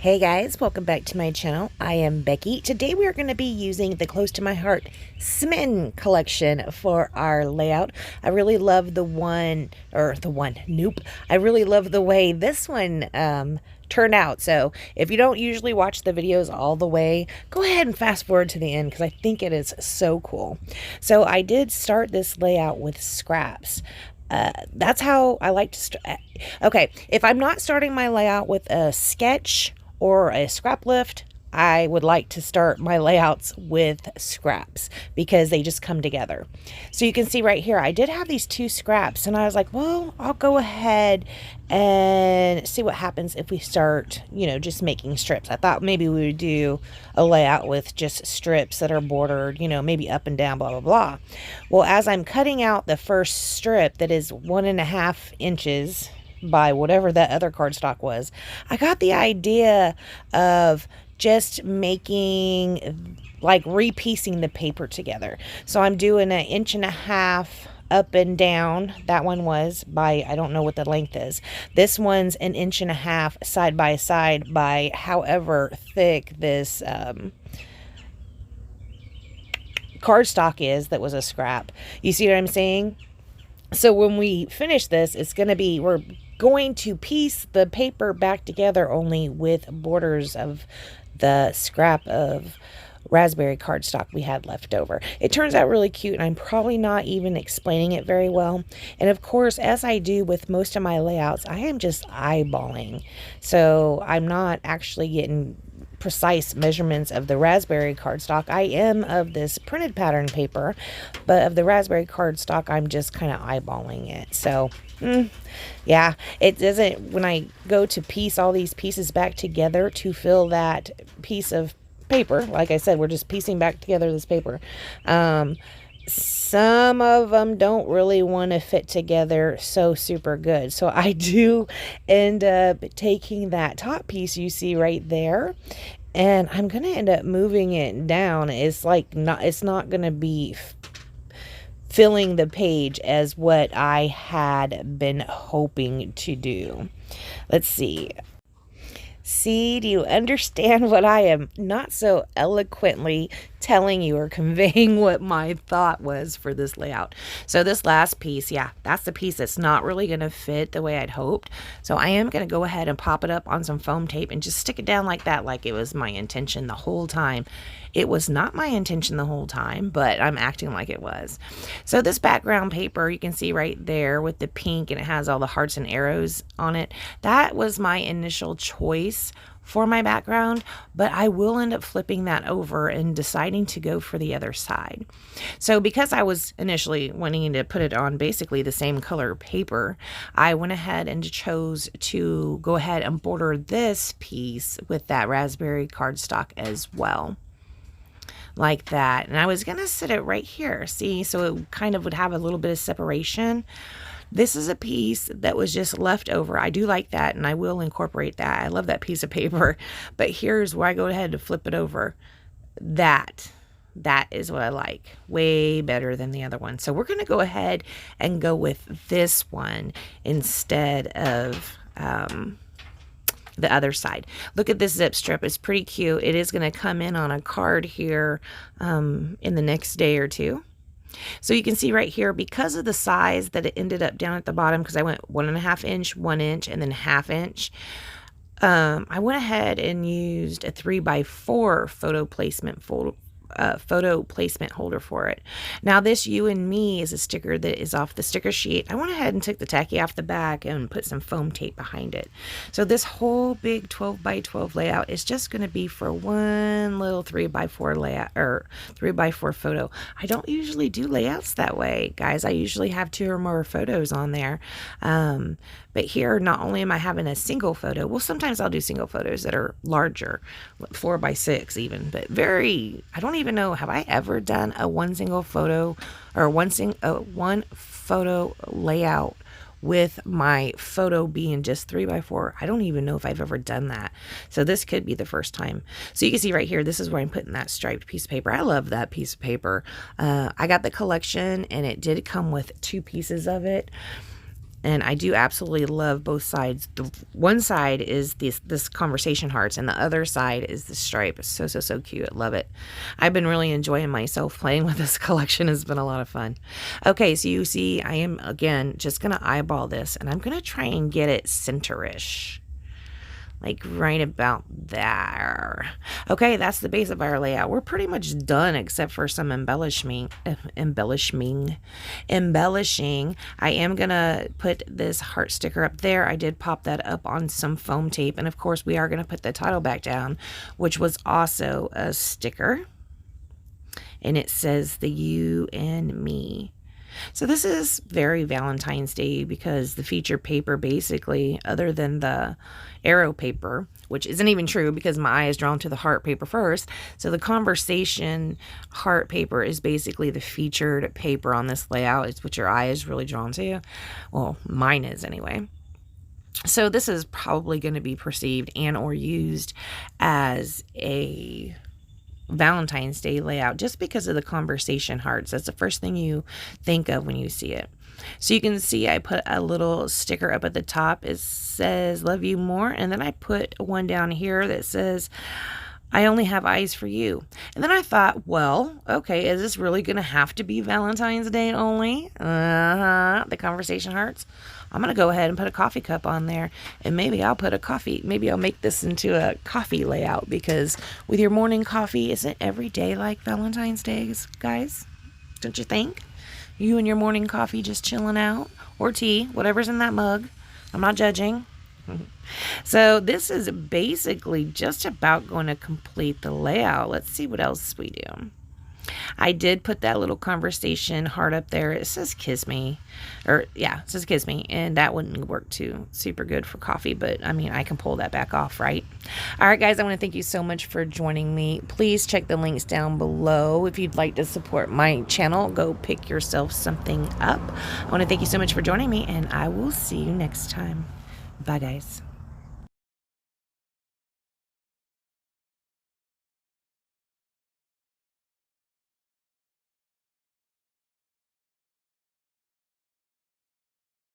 Hey guys, welcome back to my channel. I am Becky. Today we are going to be using the Close to My Heart Smitten collection for our layout. I really love nope. I really love the way this one turned out. So if you don't usually watch the videos all the way, go ahead and fast forward to the end because I think it is so cool. So I did start this layout with scraps. That's how I like to start. Okay, if I'm not starting my layout with a sketch or a scrap lift, I would like to start my layouts with scraps because they just come together. So you can see right here, I did have these two scraps and I was like, well, I'll go ahead and see what happens if we start, just making strips. I thought maybe we would do a layout with just strips that are bordered, maybe up and down, blah, blah, blah. Well, as I'm cutting out the first strip that is 1.5 inches by whatever that other cardstock was, I got the idea of just making, like, repiecing the paper together. So I'm doing 1.5 inches up and down. That one was by, I don't know what the length is. This one's 1.5 inches side by side by however thick this cardstock is that was a scrap. You see what I'm saying? So when we finish this, we're going to piece the paper back together only with borders of the scrap of raspberry cardstock we had left over. It turns out really cute, and I'm probably not even explaining it very well. And of course, as I do with most of my layouts, I am just eyeballing. So I'm not actually getting precise measurements of the raspberry cardstock. I am of this printed pattern paper, but of the raspberry cardstock, I'm just kind of eyeballing it. So yeah, it doesn't, when I go to piece all these pieces back together to fill that piece of paper, like I said, we're just piecing back together this paper. Some of them don't really want to fit together so super good. So I do end up taking that top piece you see right there, and I'm going to end up moving it down. It's not going to be filling the page as what I had been hoping to do. Let's see. See, do you understand what I am not so eloquently telling you or conveying what my thought was for this layout? So this last piece, yeah, that's the piece that's not really going to fit the way I'd hoped. So I am going to go ahead and pop it up on some foam tape and just stick it down like that, like it was my intention the whole time. It was not my intention the whole time, but I'm acting like it was. So this background paper, you can see right there with the pink, and it has all the hearts and arrows on it. That was my initial choice for my background, but I will end up flipping that over and deciding to go for the other side. So because I was initially wanting to put it on basically the same color paper, I went ahead and chose to go ahead and border this piece with that raspberry cardstock as well, like that. And I was gonna sit it right here, see, so it kind of would have a little bit of separation. This is a piece that was just left over. I do like that, and I will incorporate that. I love that piece of paper, but here's where I go ahead to flip it over. That is what I like, way better than the other one. So we're gonna go ahead and go with this one instead of the other side. Look at this zip strip. It's pretty cute. It is going to come in on a card here in the next day or two. So you can see right here, because of the size that it ended up down at the bottom, because I went 1.5 inch, 1 inch, and then 1/2 inch. I went ahead and used a 3x4 photo placement holder for it. Now this You and Me is a sticker that is off the sticker sheet. I went ahead and took the tacky off the back and put some foam tape behind it. So this whole big 12x12 layout is just going to be for one little 3x4 layout, or 3x4 photo. I don't usually do layouts that way, guys. I usually have 2 or more photos on there. But here, not only am I having a single photo, well, sometimes I'll do single photos that are larger, 4x6 even, but I don't even know, have I ever done a one photo layout with my photo being just 3x4? I don't even know if I've ever done that. So this could be the first time. So you can see right here, this is where I'm putting that striped piece of paper. I love that piece of paper. I got the collection, and it did come with 2 pieces of it. And I do absolutely love both sides. The one side is this conversation hearts, and the other side is the stripe. It's so, so, so cute. I love it. I've been really enjoying myself playing with this collection. It's been a lot of fun. Okay, so you see, I am, again, just going to eyeball this, and I'm going to try and get it center-ish. Like right about there. Okay, that's the base of our layout. We're pretty much done except for some embellishing. I am gonna put this heart sticker up there. I did pop that up on some foam tape, and of course we are gonna put the title back down, which was also a sticker, and it says the you and me. So this is very Valentine's Day because the featured paper, basically, other than the arrow paper, which isn't even true because my eye is drawn to the heart paper first. So the conversation heart paper is basically the featured paper on this layout. It's what your eye is really drawn to. Well, mine is anyway. So this is probably going to be perceived and or used as a Valentine's Day layout just because of the conversation hearts. That's the first thing you think of when you see it. So you can see I put a little sticker up at the top. It says love you more, and then I put one down here that says I only have eyes for you. And then I thought, well, okay, is this really gonna have to be Valentine's Day only? The conversation hearts. I'm going to go ahead and put a coffee cup on there, and maybe I'll put a coffee. Maybe I'll make this into a coffee layout, because with your morning coffee, isn't every day like Valentine's Day, guys? Don't you think? You and your morning coffee just chilling out, or tea, whatever's in that mug. I'm not judging. So this is basically just about going to complete the layout. Let's see what else we do. I did put that little conversation heart up there. It says kiss me, or yeah, it says kiss me, and that wouldn't work too super good for coffee, but I mean, I can pull that back off, right? All right, guys, I want to thank you so much for joining me. Please check the links down below. If you'd like to support my channel, go pick yourself something up. I want to thank you so much for joining me, and I will see you next time. Bye, guys.